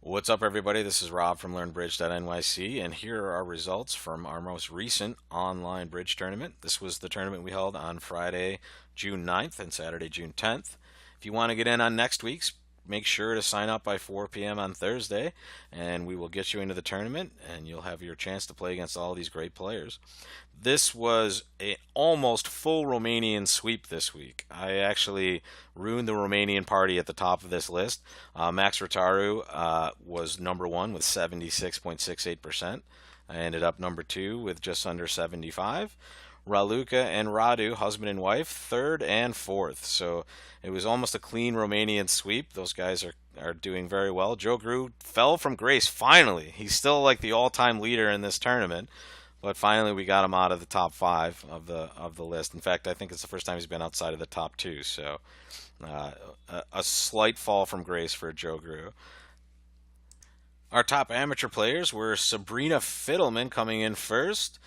What's up, everybody? This is Rob from LearnBridge.nyc, and here are our results from our most recent online bridge tournament. This was the tournament we held on Friday, June 9th and Saturday, June 10th. If you want to get in on next week's, make sure to sign up by 4 p.m. on Thursday, and we will get you into the tournament, and you'll have your chance to play against all these great players. This was a almost full Romanian sweep this week. I actually ruined the Romanian party at the top of this list. Max Rotaru was number one with 76.68%. I ended up number two with just under 75. Raluca and Radu, husband and wife, third and fourth. So it was almost a clean Romanian sweep. Those guys are doing very well. Joe Grew fell from grace finally. He's still like the all-time leader in this tournament, but finally we got him out of the top five of the list. In fact, I think it's the first time he's been outside of the top two. So uh, a slight fall from grace for Joe Grew. Our top amateur players were Sabrina Fiddleman coming in first,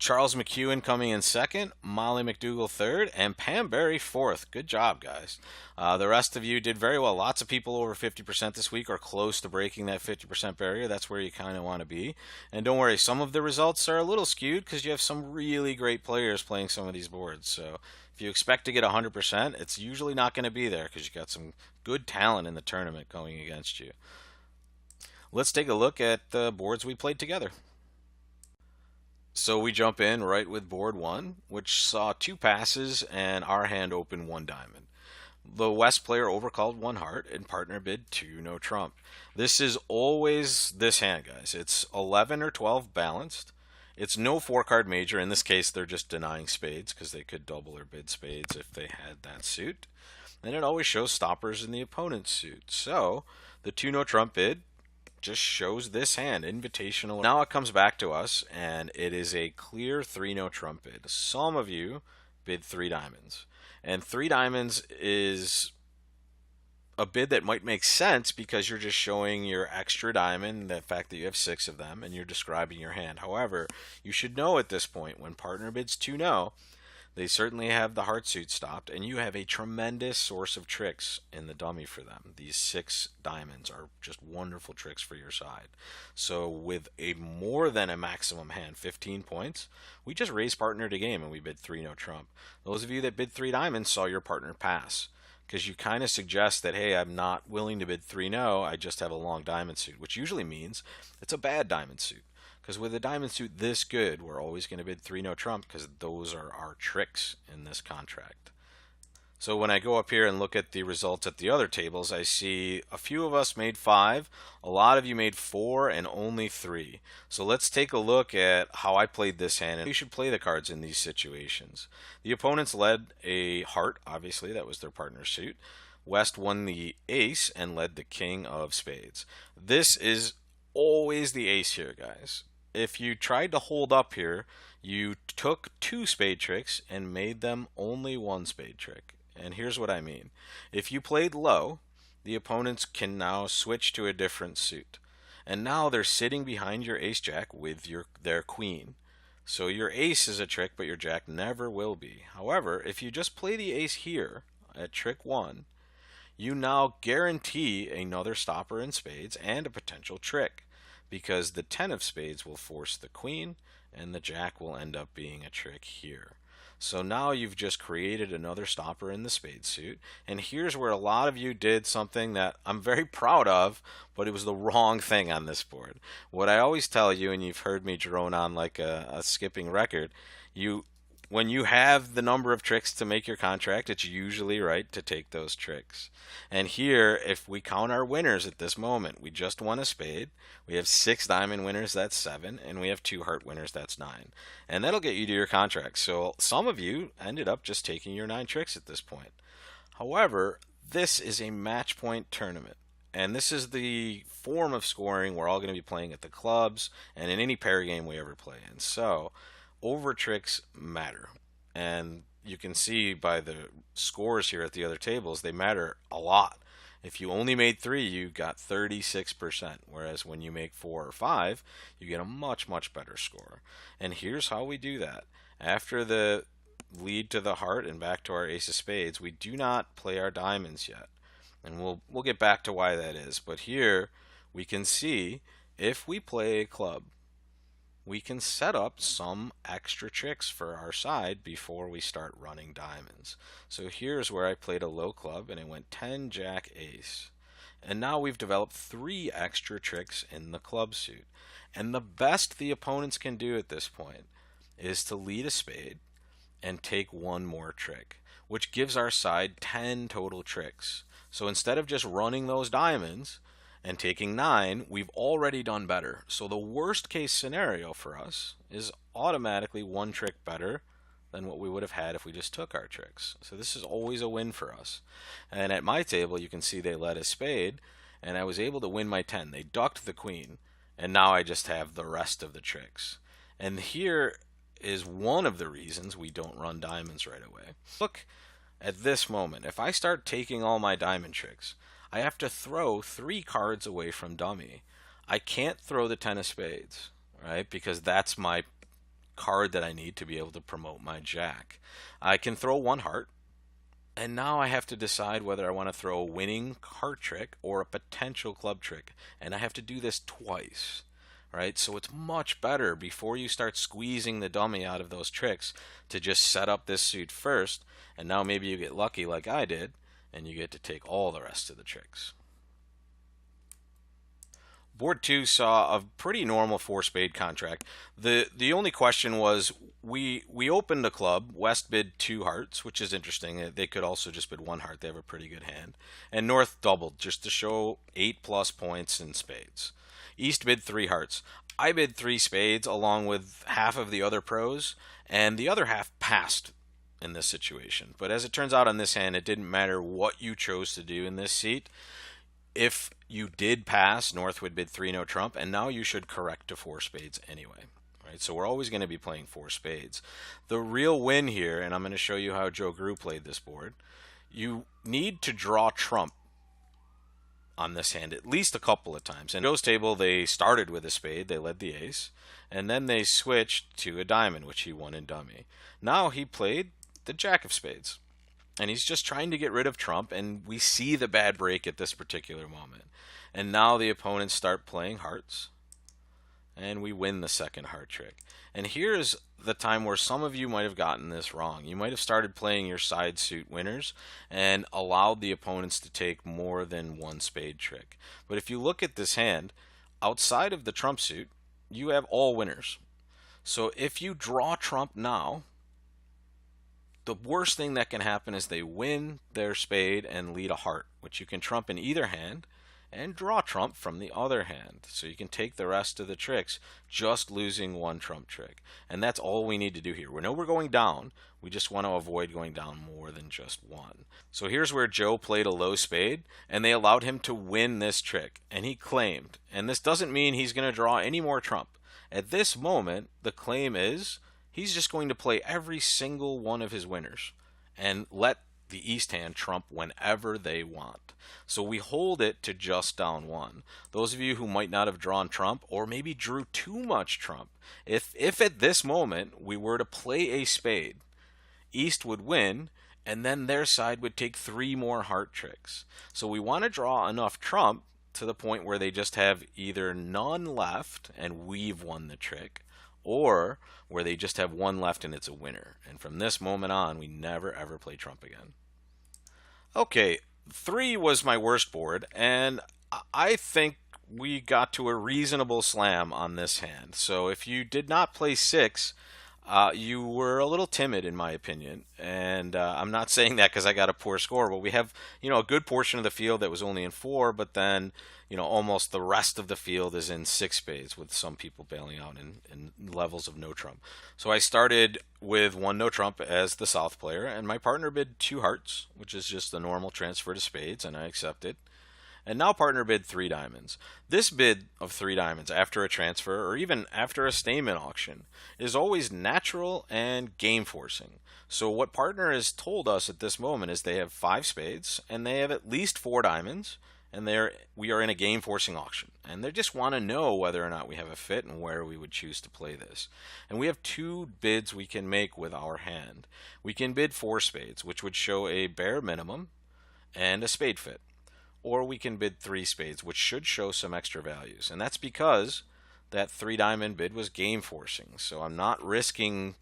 Charles McEwen coming in second, Molly McDougall third, and Pam Berry fourth. Good job, guys. The rest of you did very well. Lots of people over 50% this week are close to breaking that 50% barrier. That's where you kind of want to be. And don't worry, some of the results are a little skewed because you have some really great players playing some of these boards. So if you expect to get 100%, it's usually not going to be there because you got some good talent in the tournament going against you. Let's take a look at the boards we played together. So we jump in right with board one, which saw two passes and our hand open one diamond. The West player overcalled one heart and partner bid two no trump. This is always this hand, guys. It's 11 or 12 balanced. It's no four card major. In this case, they're just denying spades because they could double or bid spades if they had that suit. And it always shows stoppers in the opponent's suit. So the two no trump bid just shows this hand, invitational. Now it comes back to us, and it is a clear 3 no trump bid. Some of you bid 3 diamonds. And 3 diamonds is a bid that might make sense because you're just showing your extra diamond, the fact that you have 6 of them, and you're describing your hand. However, you should know at this point, when partner bids 2 no, they certainly have the heart suit stopped, and you have a tremendous source of tricks in the dummy for them. These 6 diamonds are just wonderful tricks for your side. So with a more than a maximum hand, 15 points, we just raised partner to game and we bid 3 no trump. Those of you that bid 3 diamonds saw your partner pass because you kind of suggest that, hey, I'm not willing to bid 3 no, I just have a long diamond suit, which usually means it's a bad diamond suit. Because with a diamond suit this good, we're always going to bid 3 no trump because those are our tricks in this contract. So when I go up here and look at the results at the other tables, I see a few of us made 5, a lot of you made 4, and only 3. So let's take a look at how I played this hand, and you should play the cards in these situations. The opponents led a heart, obviously, that was their partner suit. West won the ace and led the king of spades. This is always the ace here, guys. If you tried to hold up here, you took 2 spade tricks and made them only 1 spade trick. And here's what I mean. If you played low, the opponents can now switch to a different suit. And now they're sitting behind your ace jack with their queen. So your ace is a trick, but your jack never will be. However, if you just play the ace here at trick 1, you now guarantee another stopper in spades and a potential trick, because the 10 of spades will force the queen and the jack will end up being a trick here. So now you've just created another stopper in the spade suit, and here's where a lot of you did something that I'm very proud of, but it was the wrong thing on this board. What I always tell you, and you've heard me drone on like a skipping record, when you have the number of tricks to make your contract, it's usually right to take those tricks. And here, if we count our winners at this moment, we just won a spade. We have 6 diamond winners, that's 7, and we have 2 heart winners, that's 9. And that'll get you to your contract. So some of you ended up just taking your 9 tricks at this point. However, this is a match point tournament. And this is the form of scoring we're all going to be playing at the clubs and in any pair game we ever play in. So over tricks matter, and you can see by the scores here at the other tables, they matter a lot. If you only made 3, you got 36%, whereas when you make 4 or 5, you get a much better score. And here's how we do that. After the lead to the heart and back to our ace of spades, we do not play our diamonds yet, and we'll get back to why that is. But here we can see if we play a club, we can set up some extra tricks for our side before we start running diamonds. So here's where I played a low club and it went 10 jack ace. And now we've developed 3 extra tricks in the club suit. And the best the opponents can do at this point is to lead a spade and take one more trick, which gives our side 10 total tricks. So instead of just running those diamonds and taking 9, we've already done better. So the worst case scenario for us is automatically 1 trick better than what we would have had if we just took our tricks. So this is always a win for us. And at my table, you can see they led a spade, and I was able to win my 10. They ducked the queen, and now I just have the rest of the tricks. And here is one of the reasons we don't run diamonds right away. Look at this moment. If I start taking all my diamond tricks, I have to throw 3 cards away from dummy. I can't throw the 10 of spades, right? Because that's my card that I need to be able to promote my jack. I can throw 1 heart, and now I have to decide whether I want to throw a winning heart trick or a potential club trick. And I have to do this twice, right? So it's much better before you start squeezing the dummy out of those tricks to just set up this suit first, and now maybe you get lucky like I did, and you get to take all the rest of the tricks. Board 2 saw a pretty normal 4-spade contract. The only question was we opened a club. West bid 2 hearts, which is interesting. They could also just bid 1 heart. They have a pretty good hand. And North doubled just to show 8+ points in spades. East bid 3 hearts. I bid 3 spades along with half of the other pros, and the other half passed in this situation. But as it turns out on this hand, it didn't matter what you chose to do in this seat. If you did pass, North would bid 3 no trump, and now you should correct to 4 spades anyway. Right? So we're always going to be playing 4 spades. The real win here, and I'm going to show you how Joe Grew played this board, you need to draw trump on this hand at least a couple of times. In Joe's table, they started with a spade, they led the ace, and then they switched to a diamond, which he won in dummy. Now he played the jack of spades, and he's just trying to get rid of trump, and we see the bad break at this particular moment. And now the opponents start playing hearts, and we win the second heart trick. And here's the time where some of you might have gotten this wrong. You might have started playing your side suit winners and allowed the opponents to take more than 1 spade trick. But if you look at this hand, outside of the trump suit, you have all winners. So if you draw trump now, the worst thing that can happen is they win their spade and lead a heart, which you can trump in either hand and draw trump from the other hand. So you can take the rest of the tricks just losing 1 trump trick. And that's all we need to do here. We know we're going down. We just want to avoid going down more than just 1. So here's where Joe played a low spade, and they allowed him to win this trick. And he claimed, and this doesn't mean he's going to draw any more trump. At this moment, the claim is he's just going to play every single one of his winners and let the east hand trump whenever they want. So we hold it to just down 1. Those of you who might not have drawn trump or maybe drew too much trump, if at this moment we were to play a spade, east would win, and then their side would take 3 more heart tricks. So we want to draw enough trump to the point where they just have either none left and we've won the trick, or where they just have 1 left and it's a winner. And from this moment on, we never ever play trump again. Okay, 3 was my worst board, and I think we got to a reasonable slam on this hand. So if you did not play 6, you were a little timid in my opinion, and I'm not saying that because I got a poor score, but we have a good portion of the field that was only in 4, but then almost the rest of the field is in 6 spades, with some people bailing out in levels of no trump. So I started with 1 no trump as the south player, and my partner bid 2 hearts, which is just the normal transfer to spades, and I accepted. And now partner bid 3 diamonds. This bid of 3 diamonds after a transfer or even after a statement auction is always natural and game forcing. So what partner has told us at this moment is they have 5 spades and they have at least 4 diamonds, and we are in a game forcing auction. And they just want to know whether or not we have a fit and where we would choose to play this. And we have 2 bids we can make with our hand. We can bid 4 spades, which would show a bare minimum and a spade fit. or we can bid 3 spades, which should show some extra values. And that's because that 3 diamond bid was game forcing. So I'm not risking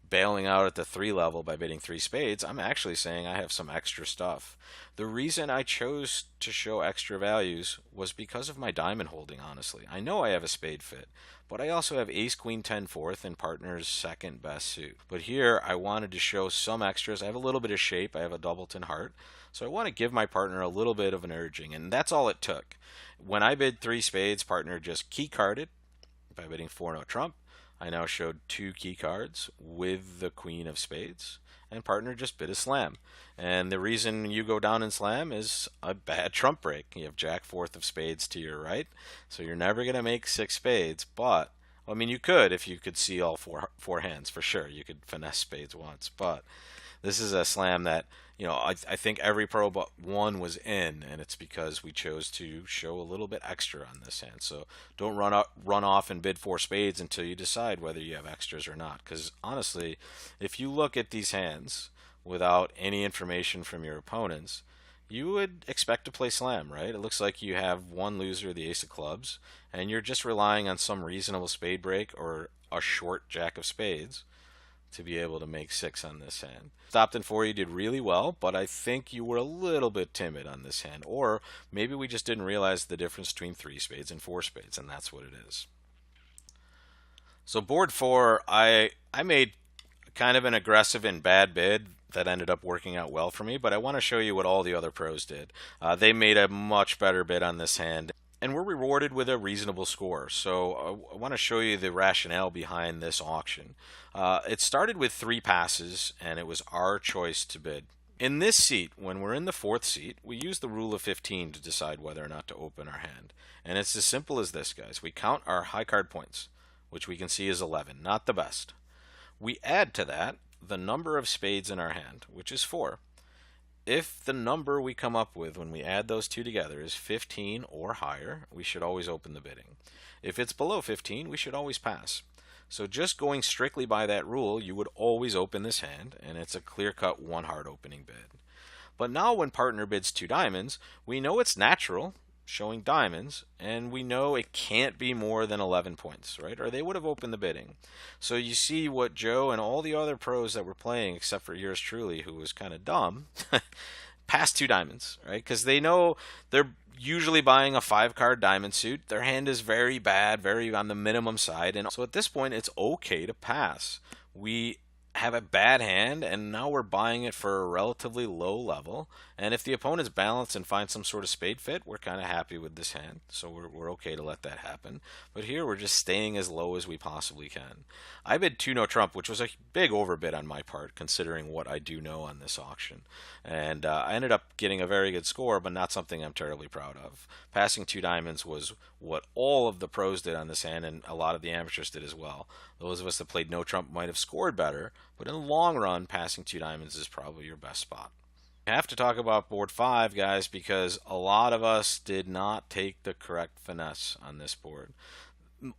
bailing out at the 3 level by bidding 3 spades. I'm actually saying I have some extra stuff. The reason I chose to show extra values was because of my diamond holding, honestly. I know I have a spade fit, but I also have ace queen 10 fourth and partner's second best suit. But here I wanted to show some extras. I have a little bit of shape. I have a doubleton heart. So I want to give my partner a little bit of an urging, and that's all it took. When I bid 3 spades, partner just key carded by bidding 4 no trump. I now showed 2 key cards with the queen of spades, and partner just bid a slam. And the reason you go down and slam is a bad trump break. You have jack fourth of spades to your right, so you're never going to make 6 spades, but I mean, you could if you could see all four hands for sure. You could finesse spades once, but this is a slam that, I think every pro but one was in, and it's because we chose to show a little bit extra on this hand. So don't run off and bid 4 spades until you decide whether you have extras or not. Because honestly, if you look at these hands without any information from your opponents, you would expect to play slam, right? It looks like you have one loser, the ace of clubs, and you're just relying on some reasonable spade break or a short jack of spades to be able to make 6 on this hand. Stopped in 4, you did really well, but I think you were a little bit timid on this hand. Or maybe we just didn't realize the difference between 3 spades and 4 spades, and that's what it is. So board 4, I made kind of an aggressive and bad bid that ended up working out well for me, but I want to show you what all the other pros did. They made a much better bid on this hand, and we're rewarded with a reasonable score. So I want to show you the rationale behind this auction. It started with 3 passes, and it was our choice to bid. In this seat, when we're in the 4th seat, we use the rule of 15 to decide whether or not to open our hand. And it's as simple as this, guys. We count our high card points, which we can see is 11, not the best. We add to that the number of spades in our hand, which is 4. If the number we come up with when we add those two together is 15 or higher, we should always open the bidding. If it's below 15, we should always pass. So just going strictly by that rule, you would always open this hand, and it's a clear-cut one-heart opening bid. But now when partner bids 2 diamonds, we know it's natural, showing diamonds, and we know it can't be more than 11 points, right? Or they would have opened the bidding. So you see what Joe and all the other pros that were playing, except for yours truly, who was kind of dumb, passed 2 diamonds, right? Because they know they're usually buying a 5-card diamond suit. Their hand is very bad, very on the minimum side, and so at this point, it's okay to pass. We have a bad hand, and now we're buying it for a relatively low level. And if the opponent's balanced and finds some sort of spade fit, we're kind of happy with this hand. So we're okay to let that happen. But here we're just staying as low as we possibly can. I bid 2 no trump, which was a big overbid on my part, considering what I do know on this auction. And I ended up getting a very good score, but not something I'm terribly proud of. Passing 2 diamonds was what all of the pros did on this hand, and a lot of the amateurs did as well. Those of us that played no trump might have scored better, but in the long run, passing 2 diamonds is probably your best spot. I have to talk about board 5, guys, because a lot of us did not take the correct finesse on this board.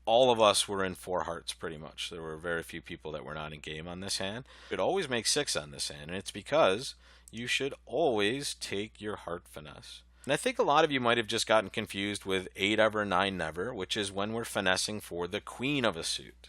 All of us were in 4 hearts pretty much. There were very few people that were not in game on this hand. You could always make 6 on this hand, and it's because you should always take your heart finesse. And I think a lot of you might have just gotten confused with 8 ever, 9 never, which is when we're finessing for the queen of a suit.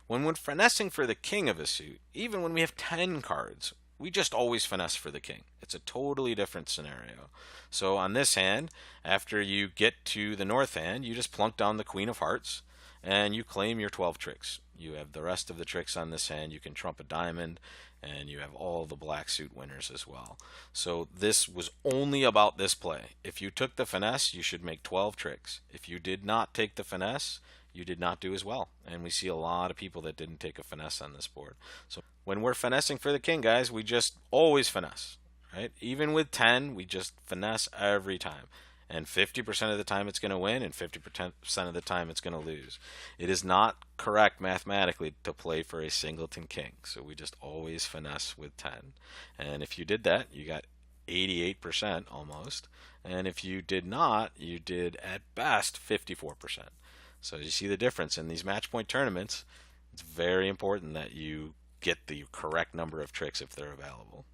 When we're finessing for the king of a suit, even when we have 10 cards, we just always finesse for the king. It's a totally different scenario. So on this hand, after you get to the north hand, you just plunk down the queen of hearts, and you claim your 12 tricks. You have the rest of the tricks on this hand. You can trump a diamond, and you have all the black suit winners as well. So this was only about this play. If you took the finesse, you should make 12 tricks. If you did not take the finesse, you did not do as well. And we see a lot of people that didn't take a finesse on this board. So when we're finessing for the king, guys, we just always finesse, right? Even with 10, we just finesse every time. And 50% of the time it's going to win, and 50% of the time it's going to lose. It is not correct mathematically to play for a singleton king. So we just always finesse with 10. And if you did that, you got 88% almost. And if you did not, you did at best 54%. So you see the difference in these match point tournaments. It's very important that you get the correct number of tricks if they're available.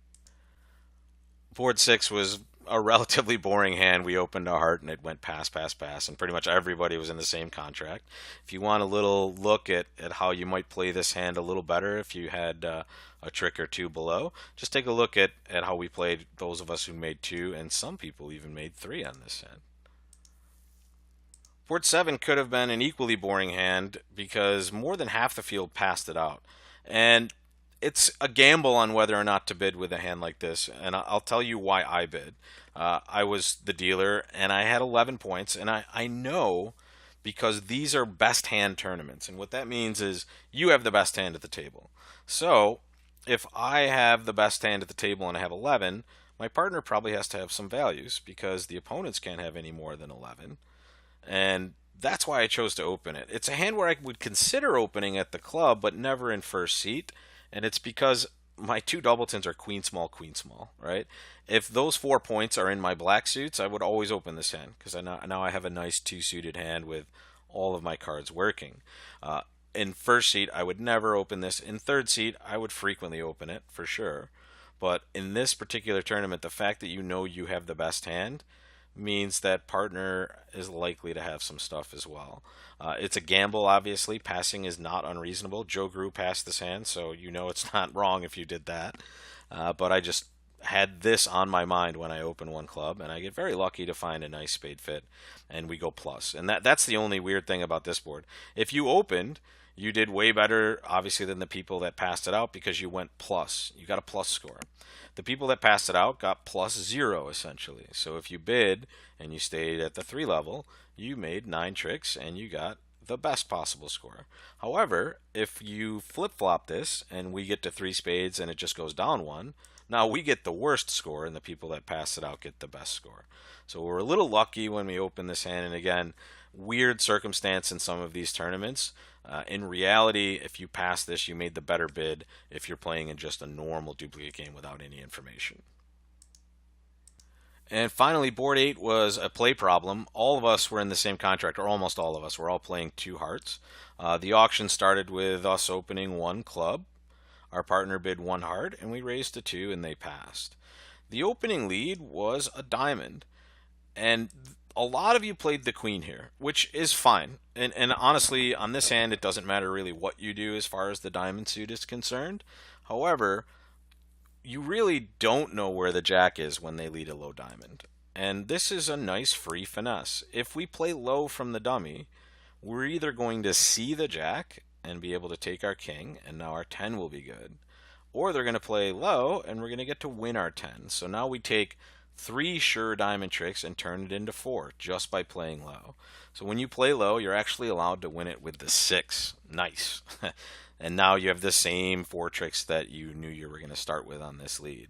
Board six was a relatively boring hand. We opened a heart and it went pass, pass, pass, and pretty much everybody was in the same contract. If you want a little look at how you might play this hand a little better, if you had a trick or two below, just take a look at how we played, those of us who made two, and some people even made three on this hand. Board seven could have been an equally boring hand because more than half the field passed it out. And it's a gamble on whether or not to bid with a hand like this. And I'll tell you why I bid. I was the dealer and I had 11 points. And I know because these are best hand tournaments. And what that means is you have the best hand at the table. So if I have the best hand at the table and I have 11, my partner probably has to have some values because the opponents can't have any more than 11. And that's why I chose to open it. It's a hand where I would consider opening at the club, but never in first seat, and it's because my two doubletons are queen small, right? If those 4 points are in my black suits, I would always open this hand because now I have a nice two suited hand with all of my cards working. Uh, in first seat, I would never open this. In third seat, I would frequently open it for sure. But in this particular tournament, the fact that you know you have the best hand means that partner is likely to have some stuff as well. It's a gamble, obviously. Passing is not unreasonable. Joe Grew passed this hand, so you know it's not wrong if you did that. But I just had this on my mind when I open one club, and I get very lucky to find a nice spade fit, and we go plus. And that's the only weird thing about this board. If you opened, you did way better, obviously, than the people that passed it out because you went plus. You got a plus score. The people that passed it out got +0 essentially. So if you bid and you stayed at the 3 level, you made 9 tricks and you got the best possible score. However, if you flip flop this and we get to 3 spades and it just goes down one, now we get the worst score and the people that pass it out get the best score. So we're a little lucky when we open this hand. And again, weird circumstance in some of these tournaments. In reality, if you pass this, you made the better bid if you're playing in just a normal duplicate game without any information. And finally, board 8 was a play problem. All of us were in the same contract, or almost all of us. We're all playing two hearts. The auction started with us opening one club. Our partner bid one heart, and we raised to two, and they passed. The opening lead was a diamond. And a lot of you played the queen here, which is fine. And honestly, on this hand, it doesn't matter really what you do as far as the diamond suit is concerned. However, you really don't know where the jack is when they lead a low diamond. And this is a nice free finesse. If we play low from the dummy, we're either going to see the jack and be able to take our king, and now our 10 will be good, or they're going to play low and we're going to get to win our 10. So now we take 3 sure diamond tricks and turn it into 4 just by playing low. So when you play low, you're actually allowed to win it with the 6. Nice. And now you have the same 4 tricks that you knew you were going to start with on this lead.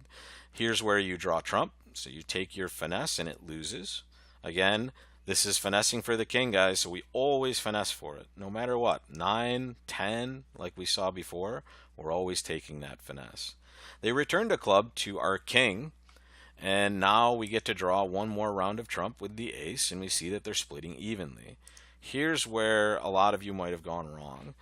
Here's where you draw trump. So you take your finesse and it loses. Again, this is finessing for the king, guys, so we always finesse for it, no matter what. 9, 10, like we saw before, we're always taking that finesse. They returned a club to our king, and now we get to draw one more round of trump with the ace, and we see that they're splitting evenly. Here's where a lot of you might have gone wrong.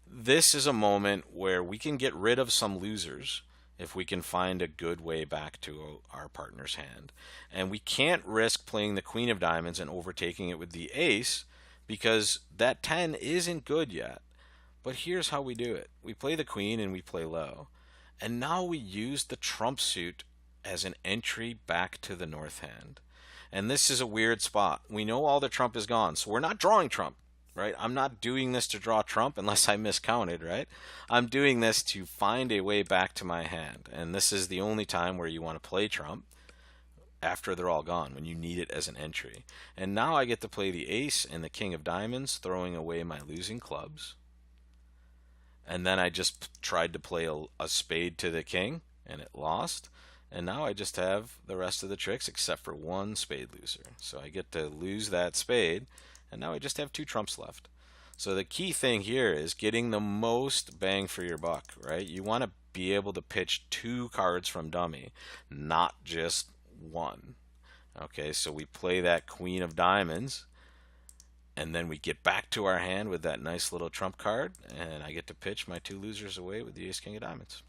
This is a moment where we can get rid of some losers if we can find a good way back to our partner's hand. And we can't risk playing the queen of diamonds and overtaking it with the ace because that 10 isn't good yet. But here's how we do it. We play the queen and we play low. And now we use the trump suit as an entry back to the north hand. And this is a weird spot. We know all the trump is gone, so we're not drawing trump, right? I'm not doing this to draw trump unless I miscounted, right? I'm doing this to find a way back to my hand. And this is the only time where you want to play trump after they're all gone, when you need it as an entry. And now I get to play the ace and the king of diamonds, throwing away my losing clubs. And then I just tried to play a spade to the king, and it lost. And now I just have the rest of the tricks except for one spade loser. So I get to lose that spade, and now I just have 2 trumps left. So the key thing here is getting the most bang for your buck, right? You want to be able to pitch 2 cards from dummy, not just one. Okay, so we play that queen of diamonds, and then we get back to our hand with that nice little trump card, and I get to pitch my 2 losers away with the ace king of diamonds.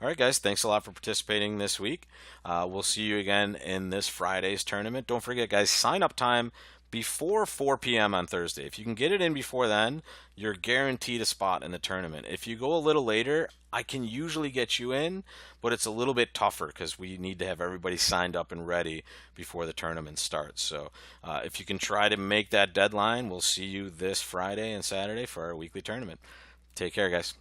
All right, guys, thanks a lot for participating this week. We'll see you again in this Friday's tournament. Don't forget, guys, sign up time before 4 p.m. on Thursday. If you can get it in before then, you're guaranteed a spot in the tournament. If you go a little later, I can usually get you in, but it's a little bit tougher because we need to have everybody signed up and ready before the tournament starts. So if you can try to make that deadline, we'll see you this Friday and Saturday for our weekly tournament. Take care, guys.